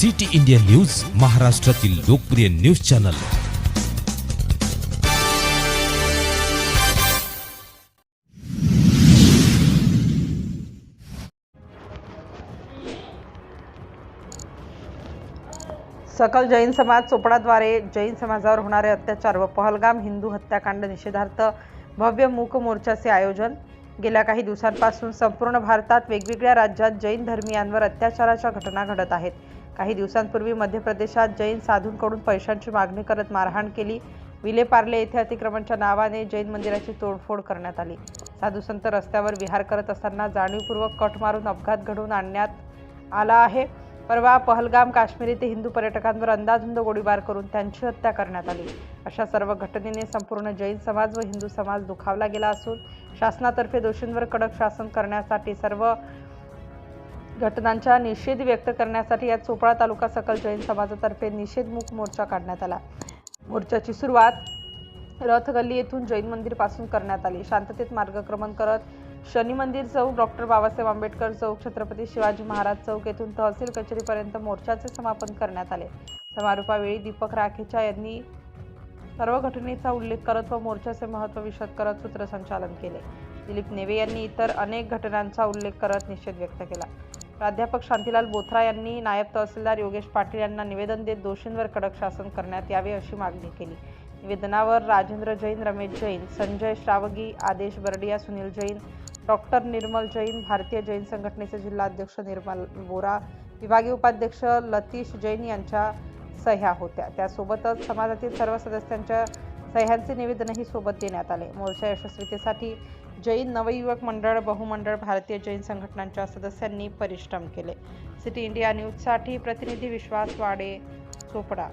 City India news, महाराष्ट्रातील लोकप्रिय news channel. सकल जैन समाज चोपडाद्वारे जैन समाजावर होणारे अत्याचार व पहलगाम हिंदू हत्याकांड निषेधार्थ भव्य मूक मोर्चाचे आयोजन। गेल्या काही दिवसांपासून संपूर्ण भारतात वेगवेगळ्या राज्यात जैन धर्मीयांवर अत्याचाराच्या घटना घडत आहेत। काही दिवसांपूर्वी मध्य प्रदेशात जैन साधूंकडून पैशांची मागणी करत मारहाण केली। विलेपार्ले येथे अतिक्रमणाच्या नावाने जैन मंदिराची तोडफोड करण्यात आली। साधू संत रस्त्यावर विहार करत असताना जाणीवपूर्वक कट मारून अपघात घडवून आणण्यात आला आहे। परवा पहलगाम काश्मीर येथे हिंदू पर्यटकांवर अंदाधुंद गोळीबार करून त्यांची हत्या करण्यात आली। अशा सर्व घटनेने संपूर्ण जैन समाज व हिंदू समाज दुखावला गेला असून शासनातर्फे दोषींवर कडक शासन करण्यासाठी सर्व घटनांचा निषेध व्यक्त करण्यासाठी या चोपडा तालुका सकल जैन समाजातर्फे निषेधमुख मोर्चा काढण्यात आला। मोर्चाची सुरुवात रथ गल्ली येथून जैन मंदिर पासून करण्यात आली। शांततेत मार्गक्रमण करत शनी मंदिर चौक, डॉक्टर बाबासाहेब आंबेडकर चौक, छत्रपती शिवाजी महाराज चौक येथून तहसील कचेरीपर्यंत मोर्चाचे समापन करण्यात आले। समारोपावेळी दीपक राखेचा यांनी सर्व घटनेचा उल्लेख करत व मोर्चाचे महत्त्व विशद करत सूत्रसंचालन केले। दिलीप नेवे यांनी इतर अनेक घटनांचा उल्लेख करत निषेध व्यक्त केला। प्राध्यापक शांतीलाल बोथरा यांनी नायब तहसीलदार योगेश पाटील यांना निवेदन देत दोषींवर कडक शासन करण्यात यावे अशी मागणी केली। निवेदनावर राजेंद्र जैन, रमेश जैन, संजय श्रावगी, आदेश बर्डिया, सुनील जैन, डॉक्टर निर्मल जैन, भारतीय जैन संघटनेचे जिल्हा अध्यक्ष निर्मल बोरा, विभागीय उपाध्यक्ष लतीश जैन यांच्या सह्या होत्या। त्यासोबतच समाजातील सर्व सदस्यांच्या सह्यांचे निवेदनही सोबत देण्यात आले। मोर्चा यशस्वीतेसाठी जैन नवयुवक मंडळ, बहुमंडळ, भारतीय जैन संघटनांच्या सदस्यांनी परिश्रम केले। सिटी इंडिया न्यूजसाठी प्रतिनिधी विश्वास वाडे, चोपडा।